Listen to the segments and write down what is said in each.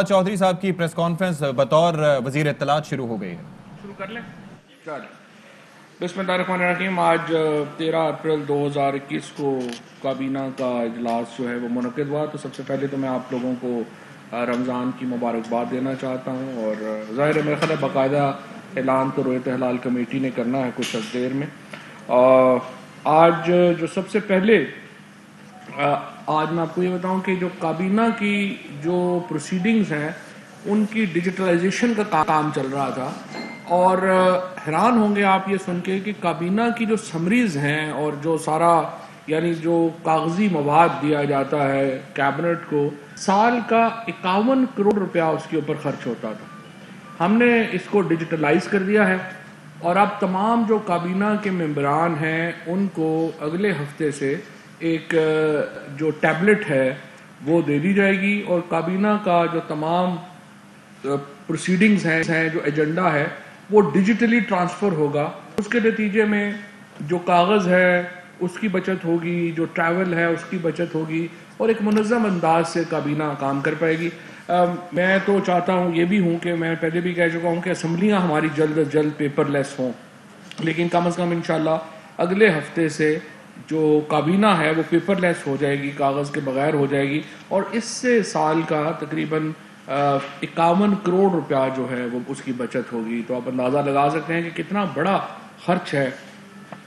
چودھری صاحب کی press conference بطور وزیر اطلاعات شروع ہو گئی ہے. شروع کر لیں. بسم اللہ الرحمن الرحیم. آج 13 اپریل 2021 کو کابینہ کا اجلاس جو ہے وہ منعقد ہوا. تو سب سے پہلے تو میں آپ لوگوں کو رمضان کی مبارکباد دینا چاہتا ہوں، اور ظاہر ہے میرا خیال ہے باقاعدہ اعلان تو رویت ہلال کمیٹی نے کرنا ہے کچھ دیر میں. آج جو سب سے پہلے آج میں آپ کو یہ بتاؤں کہ جو کابینہ کی جو پروسیڈنگز ہیں ان کی ڈیجیٹلائزیشن کا کام چل رہا تھا، اور حیران ہوں گے آپ یہ سن کے کہ کابینہ کی جو سمریز ہیں اور جو سارا یعنی جو کاغذی مواد دیا جاتا ہے کیبنٹ کو، سال کا 51 کروڑ روپیہ اس کے اوپر خرچ ہوتا تھا. ہم نے اس کو ڈیجیٹلائز کر دیا ہے، اور اب تمام جو کابینہ کے ممبران ہیں ان کو اگلے ہفتے سے ایک جو ٹیبلٹ ہے وہ دے دی جائے گی، اور کابینہ کا جو تمام پروسیڈنگز ہیں جو ایجنڈا ہے وہ ڈیجیٹلی ٹرانسفر ہوگا. اس کے نتیجے میں جو کاغذ ہے اس کی بچت ہوگی، جو ٹریول ہے اس کی بچت ہوگی، اور ایک منظم انداز سے کابینہ کام کر پائے گی. میں تو چاہتا ہوں، یہ بھی ہوں کہ میں پہلے بھی کہہ چکا ہوں کہ اسمبلیاں ہماری جلد از جلد پیپر لیس ہوں، لیکن کم از کم انشاءاللہ اگلے ہفتے سے جو کابینہ ہے وہ پیپر لیس ہو جائے گی، کاغذ کے بغیر ہو جائے گی، اور اس سے سال کا تقریباً 51 کروڑ روپیہ جو ہے وہ اس کی بچت ہوگی. تو آپ اندازہ لگا سکتے ہیں کہ کتنا بڑا خرچ ہے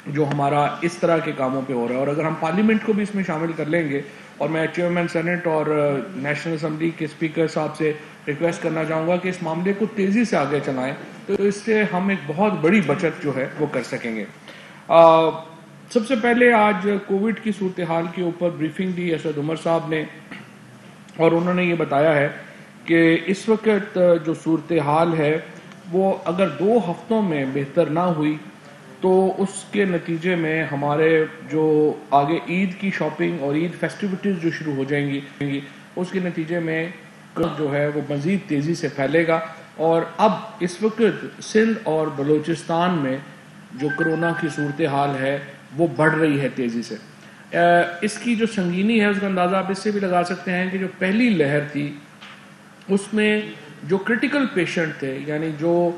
جو ہمارا اس طرح کے کاموں پہ ہو رہا ہے. اور اگر ہم پارلیمنٹ کو بھی اس میں شامل کر لیں گے، اور میں چیئرمین سینٹ اور نیشنل اسمبلی کے اسپیکر صاحب سے ریکویسٹ کرنا چاہوں گا کہ اس معاملے کو تیزی سے آگے چلائیں، تو اس سے ہم ایک بہت بڑی بچت جو ہے وہ کر سکیں گے. سب سے پہلے آج کووڈ کی صورتحال کے اوپر بریفنگ دی اسد عمر صاحب نے، اور انہوں نے یہ بتایا ہے کہ اس وقت جو صورتحال ہے وہ اگر 2 ہفتوں میں بہتر نہ ہوئی تو اس کے نتیجے میں ہمارے جو آگے عید کی شاپنگ اور عید فیسٹیوٹیز جو شروع ہو جائیں گی، اس کے نتیجے میں جو ہے وہ مزید تیزی سے پھیلے گا. اور اب اس وقت سندھ اور بلوچستان میں جو کرونا کی صورتحال ہے وہ بڑھ رہی ہے تیزی سے. اس کی جو سنگینی ہے اس کا اندازہ آپ اس سے بھی لگا سکتے ہیں کہ جو پہلی لہر تھی اس میں جو کرٹیکل پیشنٹ تھے، یعنی جو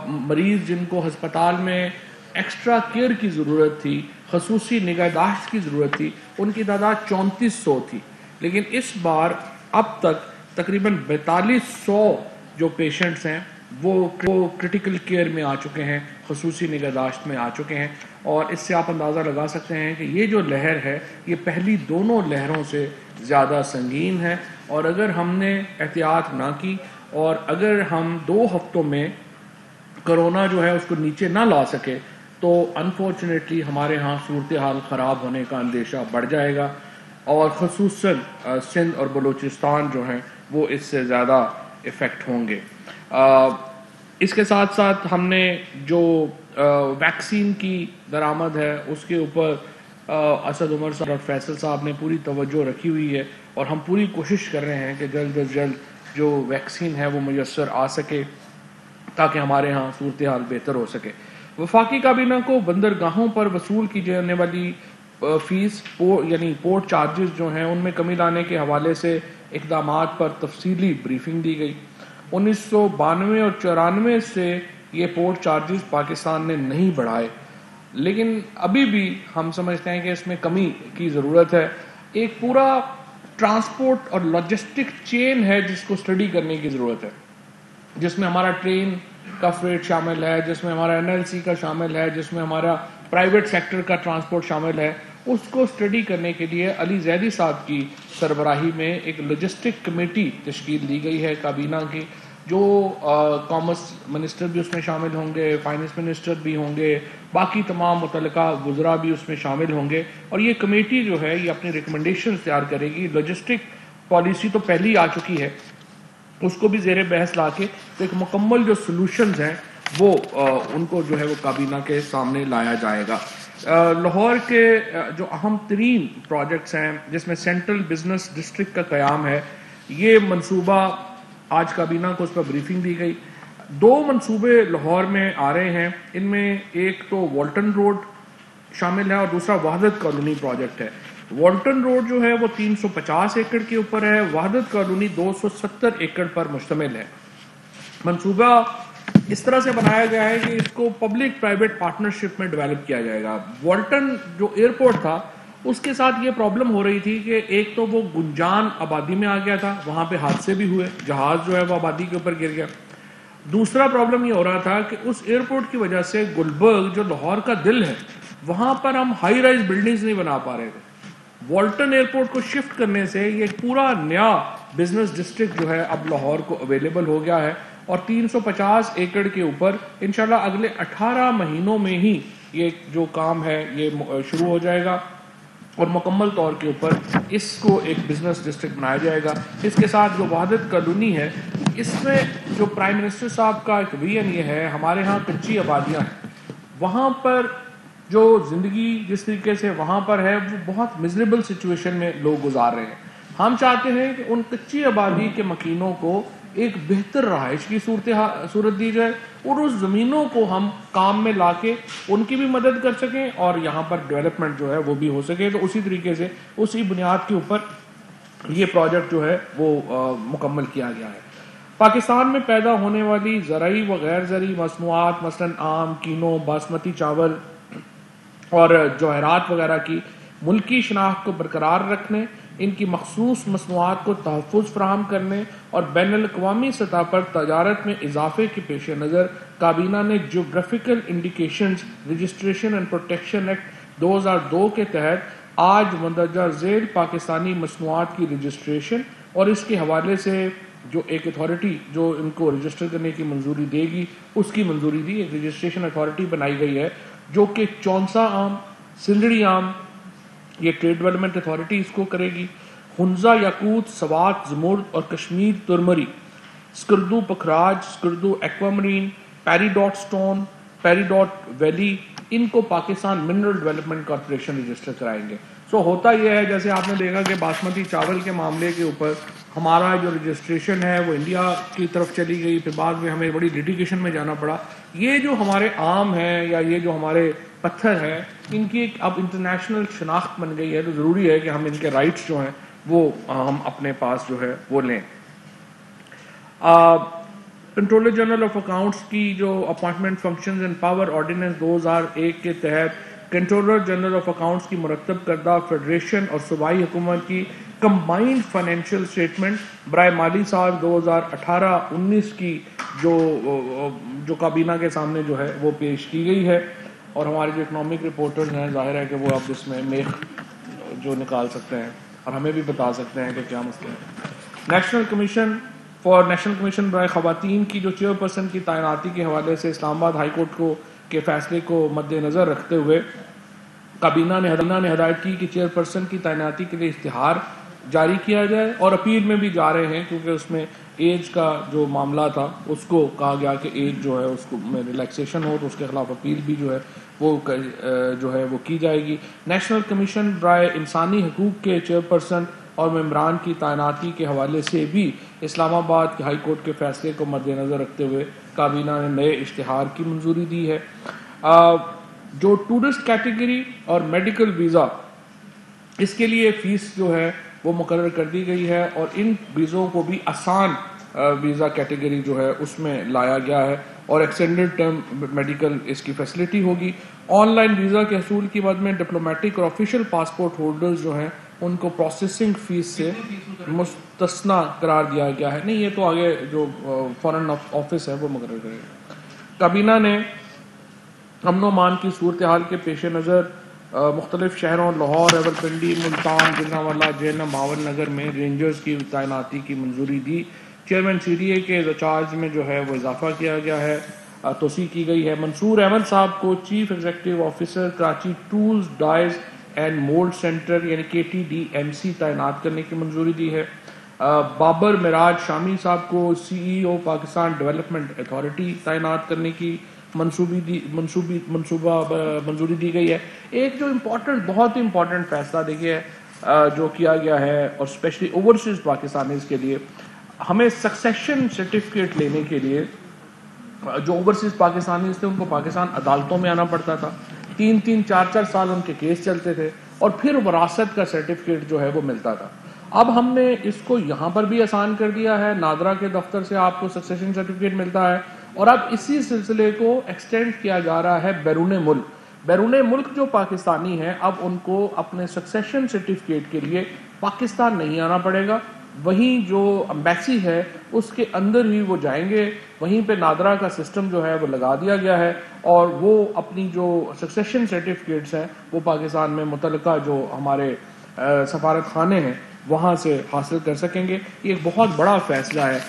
مریض جن کو ہسپتال میں ایکسٹرا کیئر کی ضرورت تھی، خصوصی نگہداشت کی ضرورت تھی، ان کی تعداد 3400 تھی. لیکن اس بار اب تک تقریباً 4200 جو پیشنٹس ہیں وہ کرٹیکل کیئر میں آ چکے ہیں، خصوصی نگہداشت میں آ چکے ہیں. اور اس سے آپ اندازہ لگا سکتے ہیں کہ یہ جو لہر ہے یہ پہلی دونوں لہروں سے زیادہ سنگین ہے. اور اگر ہم نے احتیاط نہ کی اور اگر ہم 2 ہفتوں میں کرونا جو ہے اس کو نیچے نہ لا سکے تو انفارچونیٹلی ہمارے ہاں صورتحال خراب ہونے کا اندیشہ بڑھ جائے گا، اور خصوصاً سندھ اور بلوچستان جو ہیں وہ اس سے زیادہ افیکٹ ہوں گے. اس کے ساتھ ساتھ ہم نے جو ویکسین کی درآمد ہے اس کے اوپر اسد عمر صاحب اور فیصل صاحب نے پوری توجہ رکھی ہوئی ہے، اور ہم پوری کوشش کر رہے ہیں کہ جلد از جلد جو ویکسین ہے وہ میسر آ سکے تاکہ ہمارے ہاں صورتحال بہتر ہو سکے. وفاقی کابینہ کو بندرگاہوں پر وصول کی جانے والی فیس یعنی پورٹ چارجز جو ہیں ان میں کمی لانے کے حوالے سے اقدامات پر تفصیلی بریفنگ دی گئی. 1992 اور 94 سے یہ پورٹ چارجز پاکستان نے نہیں بڑھائے، لیکن ابھی بھی ہم سمجھتے ہیں کہ اس میں کمی کی ضرورت ہے. ایک پورا ٹرانسپورٹ اور لاجسٹک چین ہے جس کو اسٹڈی کرنے کی ضرورت ہے، جس میں ہمارا ٹرین کا فریٹ شامل ہے، جس میں ہمارا NLC کا شامل ہے، جس میں ہمارا پرائیویٹ سیکٹر کا ٹرانسپورٹ شامل ہے. اس کو اسٹڈی کرنے کے لیے علی زیدی صاحب کی سربراہی میں ایک لاجسٹک کمیٹی تشکیل دی گئی ہے کابینہ کی، جو کامرس منسٹر بھی اس میں شامل ہوں گے، فائنانس منسٹر بھی ہوں گے، باقی تمام متعلقہ وزراء بھی اس میں شامل ہوں گے. اور یہ کمیٹی جو ہے یہ اپنی ریکمنڈیشنز تیار کرے گی. لاجسٹک پالیسی تو پہلی آ چکی ہے، اس کو بھی زیر بحث لا کے تو ایک مکمل جو سلوشنز ہیں وہ ان کو جو ہے وہ کابینہ کے سامنے لایا جائے گا. لاہور کے جو اہم ترین پروجیکٹس ہیں جس میں سینٹرل بزنس ڈسٹرکٹ کا قیام ہے، یہ منصوبہ آج کابینہ کو اس پر بریفنگ دی گئی. 2 منصوبے لاہور میں آ رہے ہیں، ان میں ایک تو والٹن روڈ شامل ہے اور دوسرا وحدت کالونی پروجیکٹ ہے. والٹن روڈ جو ہے وہ 350 ایکڑ کے اوپر ہے. وحدت کالونی 270 ایکڑ پر مشتمل ہے. منصوبہ اس طرح سے بنایا گیا ہے کہ اس کو پبلک پرائیویٹ پارٹنرشپ میں ڈیولپ کیا جائے گا. والٹن جو ایئرپورٹ تھا اس کے ساتھ یہ پرابلم ہو رہی تھی کہ ایک تو وہ گنجان آبادی میں آ گیا تھا, وہاں پہ حادثے بھی ہوئے, جہاز جو ہے وہ آبادی کے اوپر گر گیا. دوسرا پرابلم یہ ہو رہا تھا کہ اس ایئرپورٹ کی وجہ سے گلبرگ جو لاہور کا دل ہے وہاں پر ہم ہائی رائز بلڈنگز نہیں بنا پا رہے تھے. والٹن ایئرپورٹ کو شفٹ کرنے سے یہ ایک پورا نیا بزنس ڈسٹرکٹ جو ہے اب لاہور کو اویلیبل ہو گیا ہے, اور 350 ایکڑ کے اوپر انشاءاللہ اگلے 18 مہینوں میں ہی یہ جو کام ہے یہ شروع ہو جائے گا, اور مکمل طور کے اوپر اس کو ایک بزنس ڈسٹرکٹ بنایا جائے گا. اس کے ساتھ جو وحدت کالونی ہے اس میں جو پرائم منسٹر صاحب کا ایک ویژن یہ ہے, ہمارے ہاں کچی آبادیاں ہیں, وہاں پر جو زندگی جس طریقے سے وہاں پر ہے وہ بہت مزریبل سچویشن میں لوگ گزار رہے ہیں. ہم چاہتے ہیں کہ ان کچی آبادی کے مکینوں کو ایک بہتر رہائش کی صورت دی جائے, اور اس زمینوں کو ہم کام میں لا کے ان کی بھی مدد کر سکیں اور یہاں پر ڈیولپمنٹ جو ہے وہ بھی ہو سکے. تو اسی طریقے سے اسی بنیاد کے اوپر یہ پروجیکٹ جو ہے وہ مکمل کیا گیا ہے. پاکستان میں پیدا ہونے والی زرعی و غیر زرعی مصنوعات مثلاً آم, کینو, باسمتی چاول اور جواہرات وغیرہ کی ملکی شناخت کو برقرار رکھنے, ان کی مخصوص مصنوعات کو تحفظ فراہم کرنے اور بین الاقوامی سطح پر تجارت میں اضافے کے پیش نظر کابینہ نے geographical indications registration and protection act 2002 کے تحت آج مندرجہ ذیل پاکستانی مصنوعات کی رجسٹریشن اور اس کے حوالے سے جو ایک اتھارٹی جو ان کو رجسٹر کرنے کی منظوری دے گی اس کی منظوری دی. ایک رجسٹریشن اتھارٹی بنائی گئی ہے جو کہ چونسا آم, سندڑی آم, یہ ٹریڈ ڈیولپمنٹ اتھارٹی اس کو کرے گی. ہنزا یاقوت, سوات زمرد اور کشمیر ترمری, سکردو پکھراج, سکردو ایکوامرین, پیری ڈاٹ سٹون, پیری ڈاٹ ویلی, ان کو Pakistan mineral development corporation register کرائیں گے. سو ہوتا یہ ہے جیسے آپ نے دیکھا کہ باسمتی چاول کے معاملے کے اوپر ہمارا جو رجسٹریشن ہے وہ انڈیا کی طرف چلی گئی, پھر بعد میں ہمیں بڑی لیٹیگیشن میں جانا پڑا. یہ جو ہمارے آم ہیں یا یہ جو ہمارے پتھر ہیں ان کی ایک اب انٹرنیشنل شناخت بن گئی ہے, تو ضروری ہے کہ ہم ان کے رائٹس جو ہیں وہ ہم اپنے پاس جو ہے وہ لیں. کنٹرولر جنرل آف اکاؤنٹس کی جو appointment functions and power ordinance 2001 کے تحت کنٹرولر جنرل آف اکاؤنٹس کی مرتب کردہ فیڈریشن اور صوبائی حکومت کی کمبائنڈ فائنینشیل اسٹیٹمنٹ برائے مالی سال 2018-19 کی جو کابینہ کے سامنے جو ہے وہ پیش کی گئی ہے, اور ہمارے جو اکنامک رپورٹرز ہیں ظاہر ہے کہ وہ اب اس میں میخ جو نکال سکتے ہیں اور ہمیں بھی بتا سکتے ہیں کہ کیا مسئلہ ہے. نیشنل کمیشن برائے خواتین کی جو چیئرپرسن کی تعیناتی کے حوالے سے اسلام آباد ہائی کورٹ کے فیصلے کو مد نظر رکھتے ہوئے کابینہ نے ہدایت کی کہ چیئرپرسن کی تعیناتی کے لیے اشتہار جاری کیا جائے, اور اپیل میں بھی جا رہے ہیں کیونکہ اس میں ایج کا جو معاملہ تھا اس کو کہا گیا کہ ایج جو ہے اس کو میں ریلیکسیشن ہو تو اس کے خلاف اپیل بھی جو ہے وہ کی جائے گی. نیشنل کمیشن برائے انسانی حقوق کے چیئرپرسن اور ممبران کی تعیناتی کے حوالے سے بھی اسلام آباد ہائی کورٹ کے فیصلے کو مد نظر رکھتے ہوئے کابینہ نے نئے اشتہار کی منظوری دی ہے. جو ٹورسٹ کیٹیگری اور میڈیکل ویزا اس کے لیے فیس جو ہے وہ مقرر کر دی گئی ہے, اور ان ویزوں کو بھی آسان ویزا کیٹیگری جو ہے اس میں لایا گیا ہے, اور ایکسٹینڈڈ ٹرم میڈیکل اس کی فیسلٹی ہوگی. آن لائن ویزا کے حصول کی مد میں ڈپلومیٹک اور آفیشیل پاسپورٹ ہولڈرز جو ہیں ان کو پروسیسنگ فیس سے مستثنا قرار دیا گیا ہے. نہیں, یہ تو آگے جو فارن آفس ہے وہ مقرر کرے گا. کابینہ نے امن و امان کی صورتحال کے پیش نظر مختلف شہروں لاہور, راولپنڈی, ملتان, گجرانوالہ, جہلم, بھاول نگر میں رینجرز کی تعیناتی کی منظوری دی. چیئرمین سی ڈی اے کے چارج میں جو ہے وہ اضافہ کیا گیا ہے, توسیع کی گئی ہے. منصور احمد صاحب کو chief executive officer Karachi tools dies and mould centre یعنی KTDMC تعینات کرنے کی منظوری دی ہے. بابر معراج شامی صاحب کو CEO پاکستان ڈیولپمنٹ اتھارٹی تعینات کرنے کی منظوری دی گئی ہے. ایک جو بہت ہی امپورٹنٹ فیصلہ دیکھیے جو کیا گیا ہے, اور اسپیشلی اوورسیز پاکستانیز کے لیے, ہمیں سکسیشن سرٹیفکیٹ لینے کے لیے جو اوورسیز پاکستانیز تھے ان کو پاکستان عدالتوں میں آنا پڑتا تھا. 3-4 سال ان کے کیس چلتے تھے. اور پھر وراثت کا سرٹیفکیٹ جو ہے وہ ملتا تھا. اب ہم نے اس کو یہاں پر بھی آسان کر دیا ہے. نادرا کے دفتر سے آپ کو سکسیشن سرٹیفکیٹ ملتا ہے اور اب اسی سلسلے کو ایکسٹینڈ کیا جا رہا ہے بیرون ملک. بیرون ملک جو پاکستانی ہیں اب ان کو اپنے سکسیشن سرٹیفکیٹ کے لیے پاکستان نہیں آنا پڑے گا. وہیں جو امبیسی ہے اس کے اندر ہی وہ جائیں گے. وہیں پہ نادرا کا سسٹم جو ہے وہ لگا دیا گیا ہے اور وہ اپنی جو سکسیشن سرٹیفکیٹس ہیں وہ پاکستان میں متعلقہ جو ہمارے سفارت خانے ہیں وہاں سے حاصل کر سکیں گے. یہ ایک بہت بڑا فیصلہ ہے,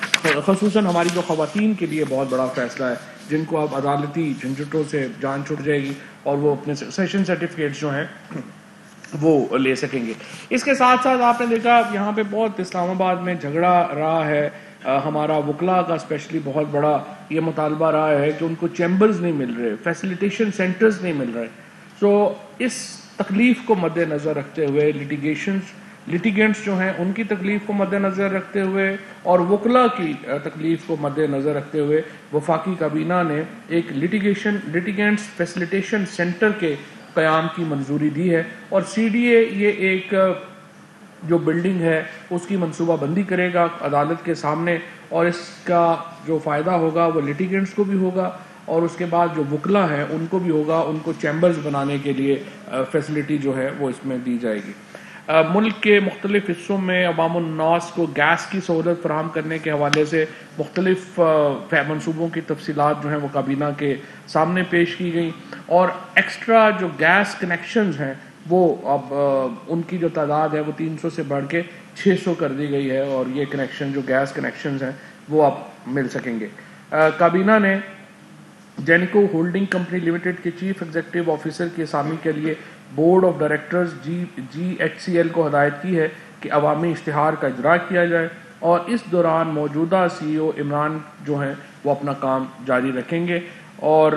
خصوصاً ہماری جو خواتین کے لیے بہت بڑا فیصلہ ہے, جن کو اب عدالتی جھنجھٹوں سے جان چھٹ جائے گی اور وہ اپنے سکسیشن سرٹیفکیٹس جو ہیں وہ لے سکیں گے. اس کے ساتھ ساتھ آپ نے دیکھا یہاں پہ بہت اسلام آباد میں جھگڑا رہا ہے. ہمارا وکلا کا اسپیشلی بہت بڑا یہ مطالبہ رہا ہے کہ ان کو چیمبرز نہیں مل رہے, فیسیلیٹیشن سینٹرز نہیں مل رہے. سو اس تکلیف کو مد نظر رکھتے ہوئے لیٹیگنٹس جو ہیں ان کی تکلیف کو مد نظر رکھتے ہوئے اور وکلا کی تکلیف کو مد نظر رکھتے ہوئے وفاقی کابینہ نے ایک لیٹیگنٹس فیسیلیٹیشن سینٹر کے قیام کی منظوری دی ہے. اور سی ڈی اے یہ ایک جو بلڈنگ ہے اس کی منصوبہ بندی کرے گا عدالت کے سامنے, اور اس کا جو فائدہ ہوگا وہ لیٹیگنٹس کو بھی ہوگا اور اس کے بعد جو وکلا ہیں ان کو بھی ہوگا. ان کو چیمبرز بنانے کے لیے فیسلٹی جو ہے وہ اس میں دی جائے گی. ملک کے مختلف حصوں میں عوام الناس کو گیس کی سہولت فراہم کرنے کے حوالے سے مختلف منصوبوں کی تفصیلات جو ہیں وہ کابینہ کے سامنے پیش کی گئیں, اور ایکسٹرا جو گیس کنیکشنز ہیں وہ اب ان کی جو تعداد ہے وہ 300 سے بڑھ کے 600 کر دی گئی ہے, اور یہ کنیکشن جو گیس کنیکشنز ہیں وہ اب مل سکیں گے. کابینہ نے جینکو ہولڈنگ کمپنی لمیٹڈ کے چیف ایگزیکٹو آفیسر کی اسامی کے لیے بورڈ آف ڈائریکٹرز GHCL کو ہدایت کی ہے کہ عوامی اشتہار کا اجرا کیا جائے, اور اس دوران موجودہ CEO عمران جو ہیں وہ اپنا کام جاری رکھیں گے. اور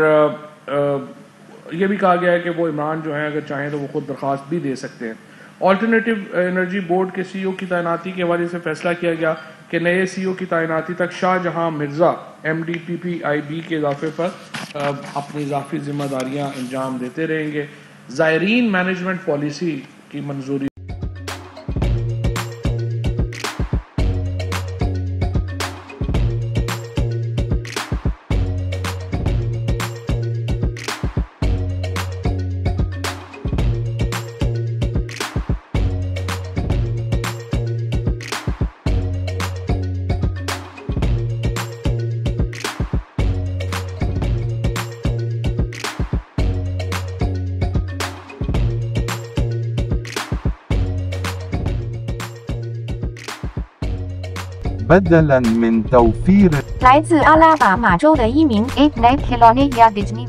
یہ بھی کہا گیا ہے کہ وہ عمران جو ہیں اگر چاہیں تو وہ خود درخواست بھی دے سکتے ہیں. آلٹرنیٹیو انرجی بورڈ کے CEO کی تعیناتی کے حوالے سے فیصلہ کیا گیا کہ نئے CEO کی تعیناتی تک شاہ جہاں مرزا MDPPIB کے اضافے پر اپنی اضافی ذمہ داریاں انجام دیتے رہیں گے. زائرین مینجمنٹ پالیسی کی منظوری بدلاً من توفير 来自阿拉巴马州的一名 8 Night Kelowna Disney